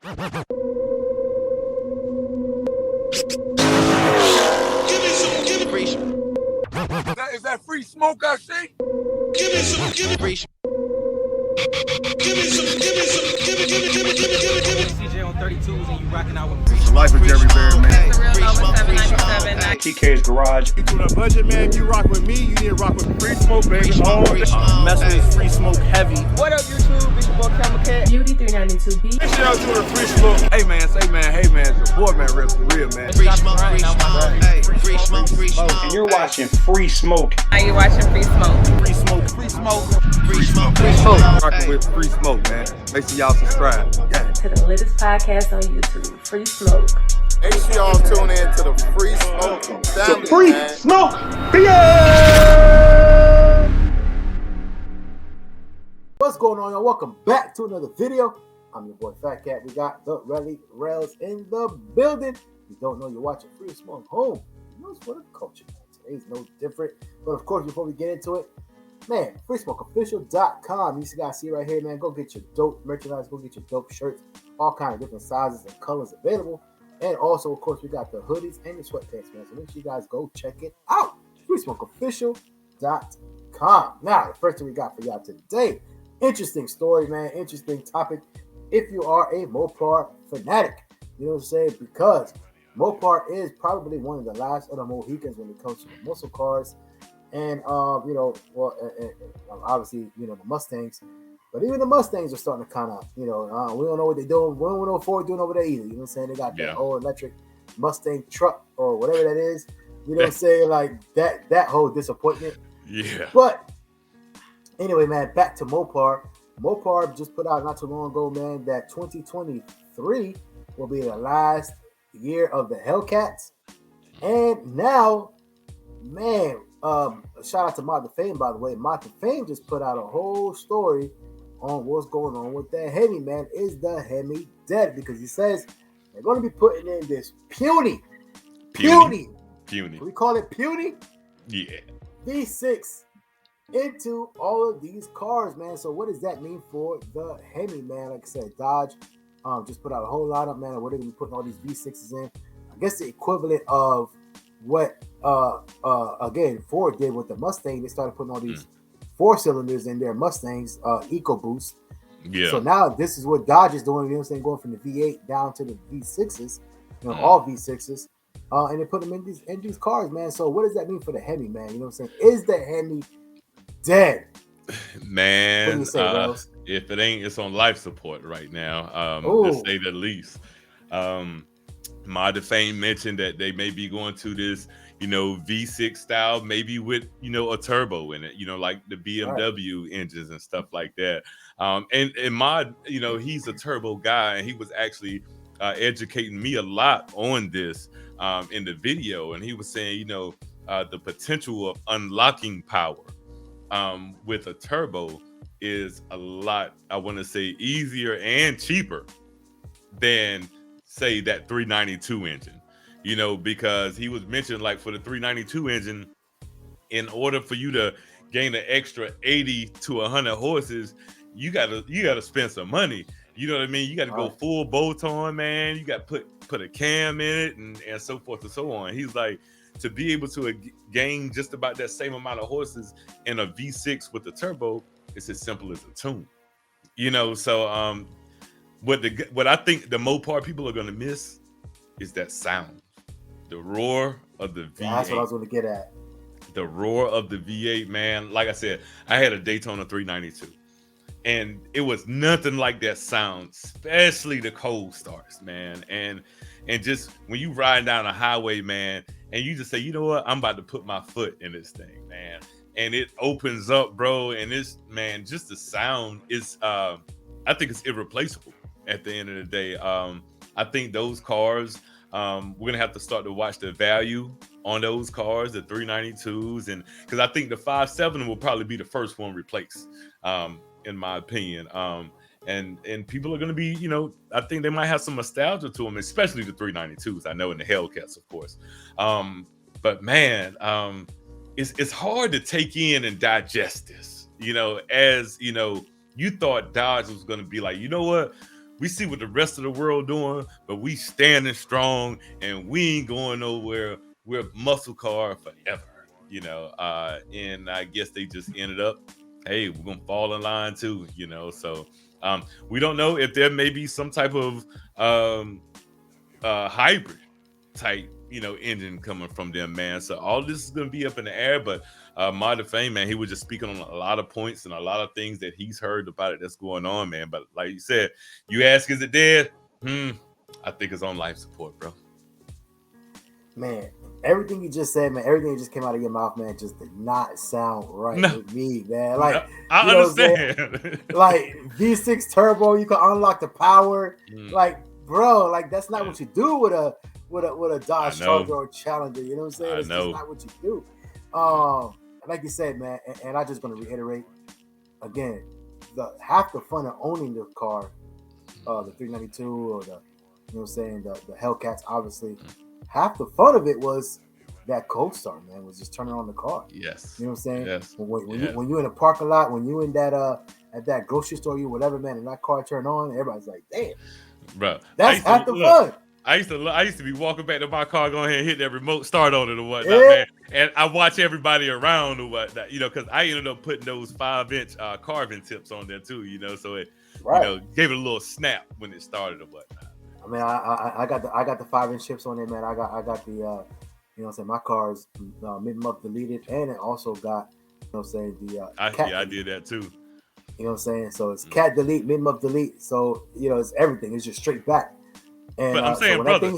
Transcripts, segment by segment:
Is that free smoke I see? Give me some, give me free. Give me some. CJ on 32s and you rocking out with free. The life of Jerry Bear, man. Free smoke, 797. TK's garage. You doing a budget, man? You rock with me, you need to rock with free smoke, baby. Mess with free smoke heavy. What up, YouTube? It's your boy CashApp. Beauty 392B. Make sure y'all doing a free smoke. Hey man, it's your boy, man, real, man. Free smoke, free smoke. Hey, free smoke, free smoke. And you're watching Free Smoke. Are you watching Free Smoke? Free Smoke. Free smoke. Free smoke, free Smoke. smoke. Rocking with free smoke, man. Make sure y'all subscribe. Yeah. To the latest podcast on YouTube, Free Smoke. Make sure y'all tune in to the Free Smoke family, Free man. Smoke. What's going on, y'all? Welcome back to another video. I'm your boy FaTKaT. We got the Relly Rellz in the building. If you don't know, you're watching Free Smoke Home. You know, it's for the culture, man. Today's no different. But of course, before we get into it, man, freesmokeofficial.com. You guys see right here, man. Go get your dope merchandise. Go get your dope shirts. All kind of different sizes and colors available. And also, of course, we got the hoodies and the sweatpants, man. So make sure you guys go check it out. freesmokeofficial.com. Now, the first thing we got for y'all today. Interesting story, man. Interesting topic. If you are a Mopar fanatic, you know what I'm saying? Because Mopar is probably one of the last of the Mohicans when it comes to the muscle cars. And, obviously, the Mustangs. But even the Mustangs are starting to kind of, we don't know what they're doing. We don't know what Ford doing over there either. You know what I'm saying? They got that old electric Mustang truck or whatever that is. You know what I'm saying? Like that whole disappointment. Yeah. But anyway, man, back to Mopar. Mopar just put out not too long ago, man, that 2023 will be the last year of the Hellcats. And now, man, shout out to Mod the Fame, by the way. Mod the Fame just put out a whole story on what's going on with that Hemi, man. Is the Hemi dead? Because he says they're going to be putting in this puny. We call it puny? Yeah. V6 into all of these cars, man. So what does that mean for the Hemi, man? Like I said, Dodge just put out a whole lot of, man, of what they're going to be putting all these V6s in. I guess the equivalent of what again Ford did with the Mustang. They started putting all these 4-cylinders in their Mustangs, EcoBoost. Yeah. So now this is what Dodge is doing. You know what I'm saying? Going from the V8 down to the V6s, all V6s, and they put them in these cars, man. So what does that mean for the Hemi, man? You know what I'm saying? Is the Hemi dead? Man, What do you say, Rellz? if it ain't, it's on life support right now, to say the least. Mod the Fame mentioned that they may be going to this, V6 style, maybe with, a turbo in it, like the BMW engines and stuff like that. And Mod, he's a turbo guy, and he was actually educating me a lot on this in the video. And he was saying, the potential of unlocking power with a turbo is a lot, I want to say, easier and cheaper than, say, that 392 engine, because he was mentioning, like, for the 392 engine, in order for you to gain an extra 80 to 100 horses, you gotta spend some money. You know what I mean? You got to go full bolt-on, man. You got to put a cam in it and so forth and so on. He's like, to be able to gain just about that same amount of horses in a V6 with the turbo, it's as simple as a tune. So what I think the Mopar people are going to miss is that sound. The roar of the V8. That's what I was going to get at. The roar of the V8, man. Like I said, I had a Daytona 392. And it was nothing like that sound, especially the cold starts, man. And just when you ride down a highway, man, and you just say, you know what, I'm about to put my foot in this thing, man. And it opens up, bro. And it's, man, just the sound is, I think it's irreplaceable at the end of the day. I think those cars, we're going to have to start to watch the value on those cars, the 392s. And because I think the 5.7 will probably be the first one replaced. In my opinion, and people are going to be, I think they might have some nostalgia to them, especially the 392s. I know in the Hellcats, of course, but man, it's hard to take in and digest this. As you thought Dodge was going to be like, you know what, we see what the rest of the world doing, but we standing strong and we ain't going nowhere. We're muscle car forever, you know. And I guess they just ended up, hey, we're gonna fall in line too, you know. So we don't know if there may be some type of hybrid type, you know, engine coming from them, man. So all this is gonna be up in the air. But Mod Fame, man, he was just speaking on a lot of points and a lot of things that he's heard about it that's going on, man. But like you said, you ask, is it dead? I think it's on life support, bro. Man, everything you just said, man, everything that just came out of your mouth, man, just did not sound right with me, man. Like, I understand. Like V6 turbo, you can unlock the power. Like, bro, like that's not what you do with a Dodge Charger or Challenger. You know what I'm saying? It's just not what you do. Like you said, man, and I'm just gonna reiterate again, half the fun of owning the car, the 392 or the, you know what I'm saying, the Hellcats, obviously. Half the fun of it was that co-star, man, was just turning on the car. Yes. You know what I'm saying? Yes. When you're in a parking lot, when you in that at that grocery store, you whatever, man, and that car turned on, everybody's like, damn. Bro. That's half the fun. I used to be walking back to my car, going ahead and hit that remote start on it or whatnot, man. And I watch everybody around or whatnot, you know, because I ended up putting those 5-inch carving tips on there too, you know, so it you know, gave it a little snap when it started or whatnot. I mean, I got the 5-inch chips on it, man. I got the you know what I'm saying, my car's mid-month deleted, and it also got, you know what I'm saying, the I did that too. You know what I'm saying? So it's cat delete, mid-month delete. So, you know, it's everything. It's just straight back. And, but I'm saying, so brother,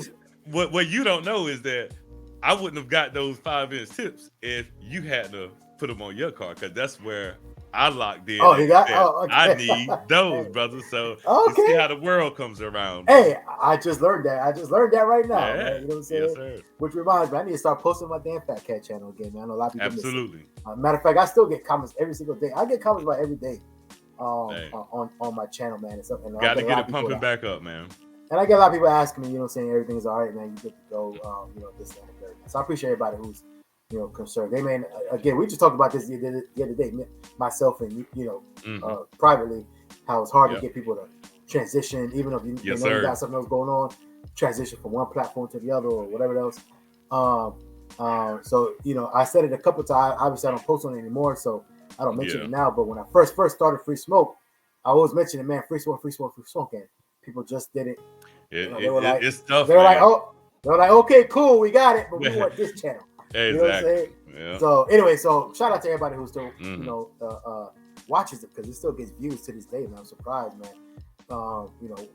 what you don't know is that I wouldn't have got those 5-inch tips if you had to put them on your car, because that's where I locked in. Oh, you got? Oh, okay. I need those, brother. So you see how the world comes around. Hey, I just learned that. I just learned that right now. Yeah. Man. You know what I'm saying? Yes, sir. Which reminds me, I need to start posting my damn FaTKaT channel again, man. I know a lot of people Absolutely. Matter of fact, I still get comments every single day. I get comments about every day on my channel, man. And something. Got to get it pumping back up, man. And I get a lot of people asking me, you know what I'm saying, everything's all right, man. You get to go, you know, this and that. So I appreciate everybody who's, you know, concerned. They may, again, we just talked about this the other day, myself and, you know, privately, how it's hard to get people to transition, even if you know you got something else going on, transition from one platform to the other or whatever else. So, you know, I said it a couple times. Obviously, I don't post on it anymore, so I don't mention it now. But when I first started Free Smoke, I always mentioned it, man, free smoke, and people just didn't. They were like, it's tough. They were like, okay, cool, we got it, but we want this channel. Exactly. You know what I'm saying? Yeah. So anyway, so shout out to everybody who still, you know, watches it, because it still gets views to this day, man. I'm surprised, man. You know,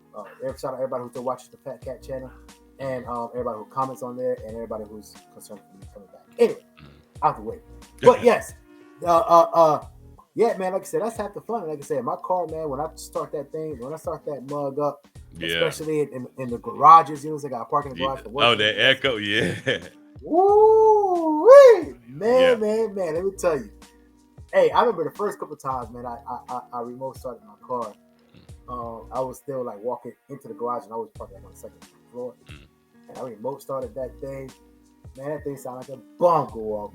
shout out everybody who still watches the FaTKaT channel, and everybody who comments on there, and everybody who's concerned for me coming back. Anyway, out the way. But yes, yeah, man, like I said, that's half the fun. Like I said, my car, man, when I start that mug up, especially in the garages, you know, so I got a parking garage for work. Oh, that echo, yeah. Woo, man, let me tell you. Hey, I remember the first couple of times, man, I remote started my car. I was still like walking into the garage, and I was parking on the second floor. And I remote started that thing. Man, that thing sounded like a bongo.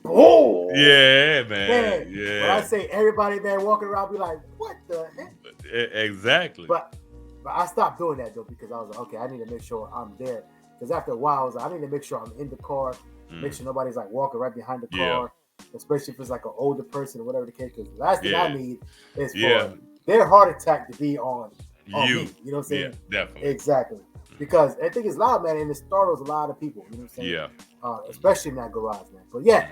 Oh, yeah, man. Yeah. When I say everybody there walking around be like, what the heck? Exactly. But I stopped doing that though, because I was like, okay, I need to make sure I'm there. Because after a while, I was like, I need to make sure I'm in the car, make sure nobody's like walking right behind the car, especially if it's like an older person or whatever the case. Because the last thing I need is for their heart attack to be on me. You know what I'm saying? Yeah, definitely. Exactly. Because I think it's loud, man, and it startles a lot of people. You know what I'm saying? Yeah. Especially in that garage, man. But yeah,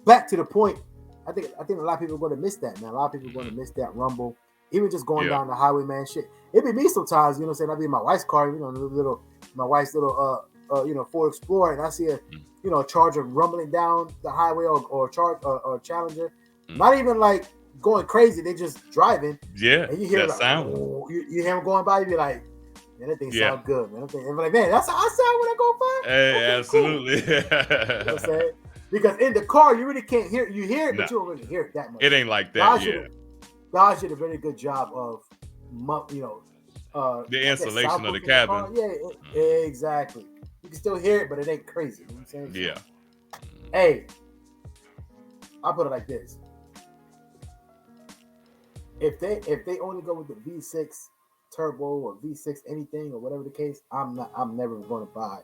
back to the point. I think a lot of people are going to miss that, man. A lot of people are going to miss that rumble. Even just going down the highway, man. Shit, it be me sometimes. You know what I'm saying? I be in my wife's car. You know, my wife's little you know, Ford Explorer, and I see a Charger rumbling down the highway, or Challenger. Not even like going crazy. They just driving. Yeah. And you hear that sound. You hear them going by. You be like, man, that thing sound good, man. I'm like, man, that's how I sound when I go by. Hey, okay, absolutely. Cool. You know what I'm saying? Because in the car, you really can't hear. You hear it, but you don't really hear it that much. It ain't like that. God did a very good job of, you know, the insulation of the cabin. Exactly. You can still hear it, but it ain't crazy. You know what I'm saying? Yeah. Hey, I'll put it like this. If they only go with the V6 turbo or V6 anything or whatever the case, I'm never going to buy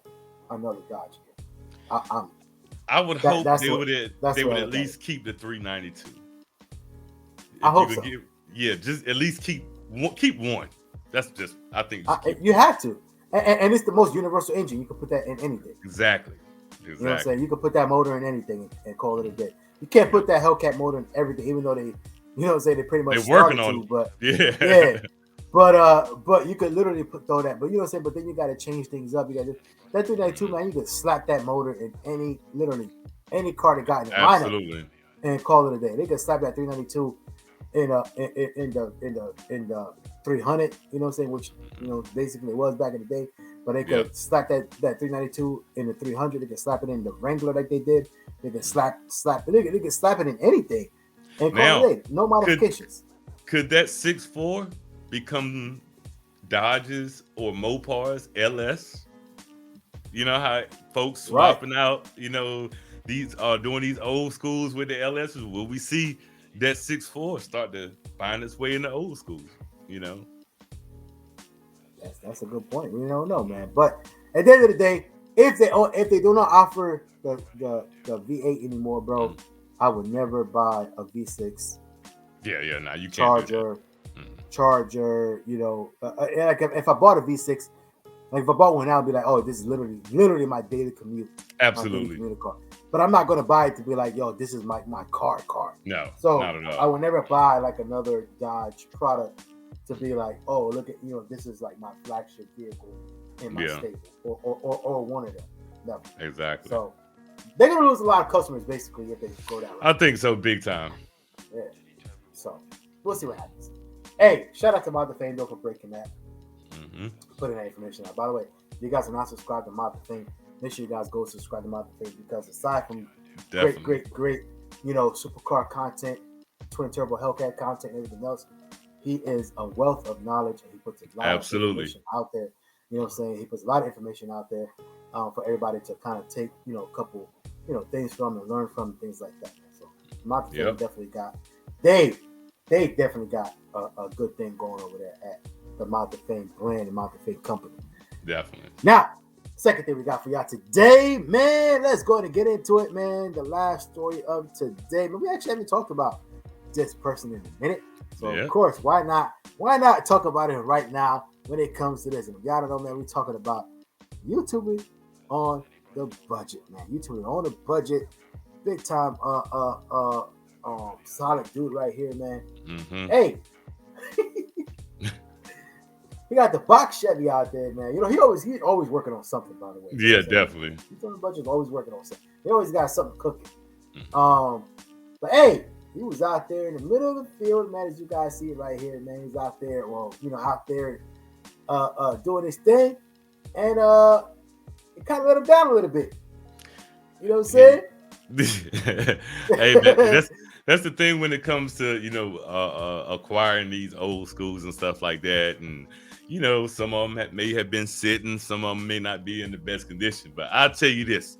another Dodge again. I would hope they would at least keep the 392. I hope so. Just at least keep one. That's just, I think you have to, and it's the most universal engine. You can put that in anything. Exactly. You know what I'm saying? You can put that motor in anything and call it a day. You can't put that Hellcat motor in everything, even though they, you know what I'm saying, they pretty much they're working on it. But yeah. But you could literally throw that. But you know what I'm saying? But then you got to change things up. You got that 392, man. You could slap that motor in literally any car that got in the lineup and call it a day. They could slap that 392 in the 300. You know what I'm saying? Which basically it was back in the day. But they could slap that 392 in the 300. They could slap it in the Wrangler like they did. They could slap it. They could slap it in anything and call it a day. No modifications. Could that 6.4 become Dodges or Mopars LS? You know how folks swapping out, these doing these old schools with the LSs. Will we see that 6.4 start to find its way in the old schools? That's a good point. We don't know, man. But at the end of the day, if they do not offer the V8 anymore, bro, I would never buy a V6. Nah, you can't Charger. Charger, like if I bought a V6, like if I bought one now, I'd be like, oh, this is literally my daily commute. Absolutely. Car. But I'm not gonna buy it to be like, yo, this is my car. No, so not at all. I would never buy like another Dodge product to be like, oh, look at this is like my flagship vehicle in my stable or one of them. No. Exactly. So they're gonna lose a lot of customers basically if they go down. I think so, big time. Yeah. So we'll see what happens. Hey, shout out to Mod the Fame though for breaking that. Putting that information out. By the way, if you guys are not subscribed to Mod the Fame, make sure you guys go subscribe to Mod the Fame because aside from great, supercar content, twin turbo Hellcat content, and everything else, he is a wealth of knowledge and he puts a lot of information out there. You know what I'm saying? He puts a lot of information out there for everybody to kind of take, a couple, things from and learn from and things like that. So Mod the Fame definitely got they definitely got a good thing going over there at the Mod the Fame brand and Mod the Fame company. Definitely. Now, second thing we got for y'all today, man, let's go ahead and get into it, man. The last story of today. But we actually haven't talked about this person in a minute. So, of course, why not talk about it right now when it comes to this? And y'all don't know, man, we're talking about YouTubing on the budget, man. YouTubing on the budget. Big time solid dude right here, man. Hey, he got the box Chevy out there, man. He's always working on something, by the way. Yeah, definitely. He's on the budget, always working on something. He always got something cooking. But hey, he was out there in the middle of the field, man. As you guys see it right here, man. He's out there, out there doing his thing, and it kind of let him down a little bit. You know what I'm saying? Hey, man, that's the thing when it comes to acquiring these old schools and stuff like that, and some of them may have been sitting, some of them may not be in the best condition. But I'll tell you this: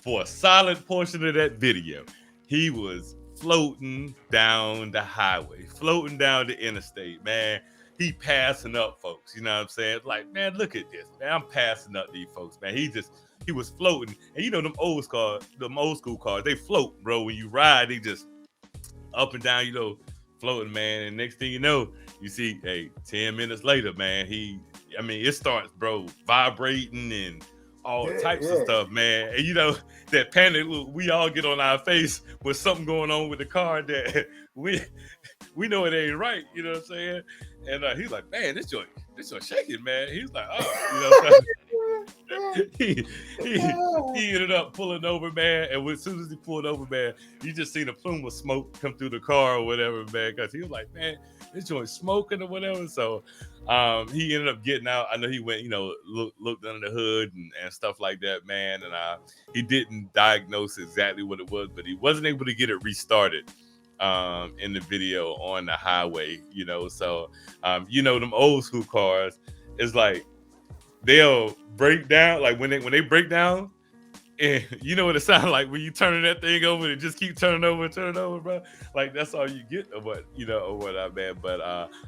for a solid portion of that video, he was floating down the highway, floating down the interstate, man. He passing up folks, you know what I'm saying? Like, man, look at this, man. I'm passing up these folks, man. He was floating, and them old school cars, they float, bro. When you ride, they just up and down, floating, man. And next thing you know, you see, 10 minutes later, man, it starts, bro, vibrating and all types of stuff, man. And that panic we all get on our face with something going on with the car that we know it ain't right, you know what I'm saying? And he's like, man, this joint shaking, man. He's like, oh, he ended up pulling over, man. And as soon as he pulled over, man, you just seen a plume of smoke come through the car or whatever, man. Because he was like, man, this joint smoking or whatever. So he ended up getting out. I know he went, looked under the hood and stuff like that, man. And he didn't diagnose exactly what it was, but he wasn't able to get it restarted in the video on the highway, So, them old school cars, it's like they'll break down. Like when they break down, And you know what it sounds like when you turning that thing over and just keep turning over, bro. Like that's all you get of what or what I mean. But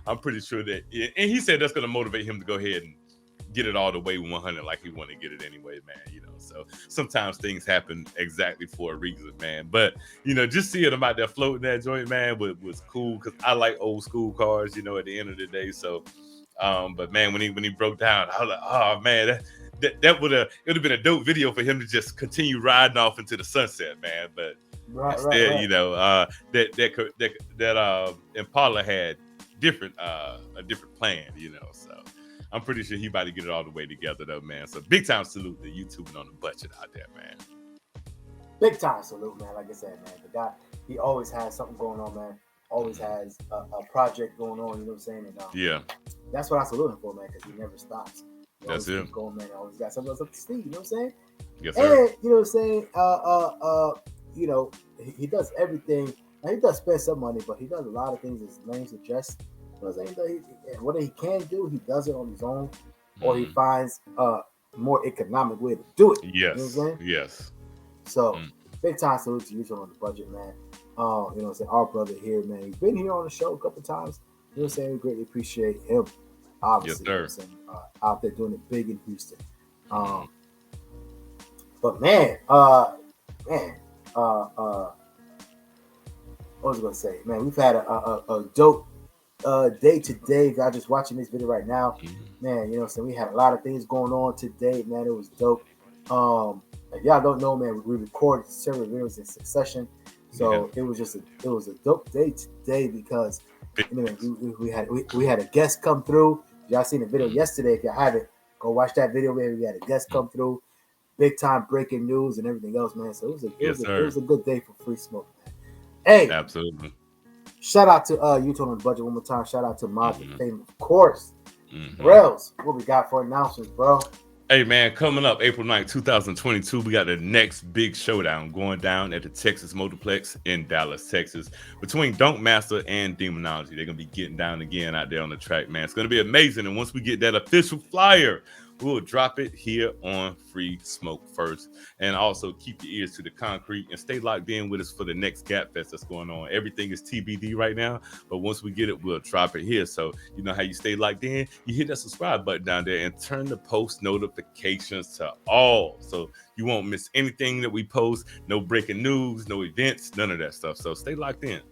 I'm pretty sure that, and he said that's going to motivate him to go ahead and get it all the way 100 like he want to get it anyway, man. So sometimes things happen exactly for a reason, man. But just seeing him out there floating that joint, man, was cool because I like old school cars. At the end of the day, so. But man, when he broke down, I was like, oh man, that would have been a dope video for him to just continue riding off into the sunset, man. But instead, that Impala had a different plan, So I'm pretty sure he about to get it all the way together, though, man. So big time salute to YouTube on the budget out there, man. Big time salute, man. Like I said, man, the guy, he always has something going on, man. Always has a project going on, you know what I'm saying? And, yeah. That's what I salute him for, man, because he never stops. He That's it. Going, man. Always got something else up to speed, you know what I'm saying? Yes, sir. And you know what I'm saying? He does everything. Now, he does spend some money, but he does a lot of things as names suggest. You know what I'm saying? What he can do, he does it on his own, or he finds a more economic way to do it. Yes. You know what I'm saying? Yes. So big time salute to you on the budget, man. You know what I'm saying? Our brother here, man. He's been here on the show a couple times. You know what I'm saying? We greatly appreciate him. Obviously, yes, sir. Out there doing it big in Houston. But man, what was I gonna say? Man, we've had a dope day today. I'm just watching this video right now. Man, you know what I'm saying? We had a lot of things going on today, man. It was dope. If y'all don't know, man, we recorded several videos in succession. So it was a dope day today because we had a guest come through. Y'all seen the video yesterday. If y'all haven't, go watch that video, man. We had a guest come through, big time breaking news and everything else, man. So it was a good day for Free Smoke, man. Hey, absolutely. Shout out to YouTube on the budget one more time. Shout out to Mod the Fame, of course. Rellz, what we got for announcements, bro? Hey, man, coming up April 9th, 2022, we got the next big showdown going down at the Texas Motorplex in Dallas, Texas, between Dunk Master and Demonology. They're going to be getting down again out there on the track, man. It's going to be amazing. And once we get that official flyer, we'll drop it here on Free Smoke first. And also keep your ears to the concrete and stay locked in with us for the next Gap Fest that's going on. Everything is TBD right now, but once we get it, we'll drop it here. So you know how you stay locked in? You hit that subscribe button down there and turn the post notifications to all. So you won't miss anything that we post. No breaking news, no events, none of that stuff. So stay locked in.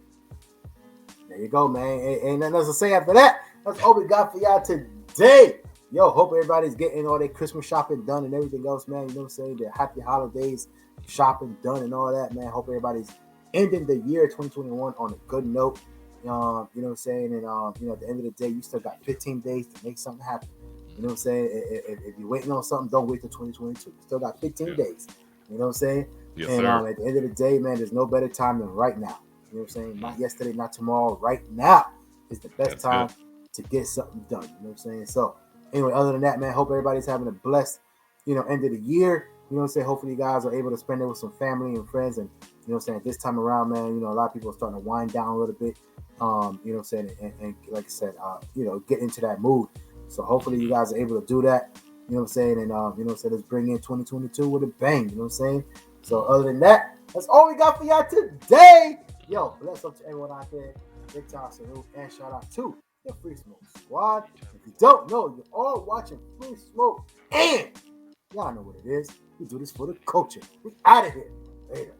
There you go, man. Ain't nothing else to say after that. That's all we got for y'all today. Yo, hope everybody's getting all their Christmas shopping done and everything else, man. You know what I'm saying? The happy holidays shopping done and all that, man. Hope everybody's ending the year 2021 on a good note. You know what I'm saying? And, at the end of the day, you still got 15 days to make something happen. You know what I'm saying? If you're waiting on something, don't wait till 2022. You still got 15 days. You know what I'm saying? Yes, and sir. At the end of the day, man, there's no better time than right now. You know what I'm saying? Not yesterday, not tomorrow. Right now is the best time to get something done. You know what I'm saying? So, anyway, other than that, man, hope everybody's having a blessed, end of the year. You know what I'm saying? Hopefully you guys are able to spend it with some family and friends. And, you know what I'm saying, this time around, man, a lot of people are starting to wind down a little bit. You know what I'm saying? And like I said, get into that mood. So hopefully you guys are able to do that. You know what I'm saying? And, you know what I'm saying? Let's bring in 2022 with a bang. You know what I'm saying? So other than that, that's all we got for y'all today. Yo, bless up to everyone out there. Big time salute and shout out to the Free Smoke Squad. If you don't know, you're all watching Free Smoke, and y'all know what it is. We do this for the culture. We out of here. Later.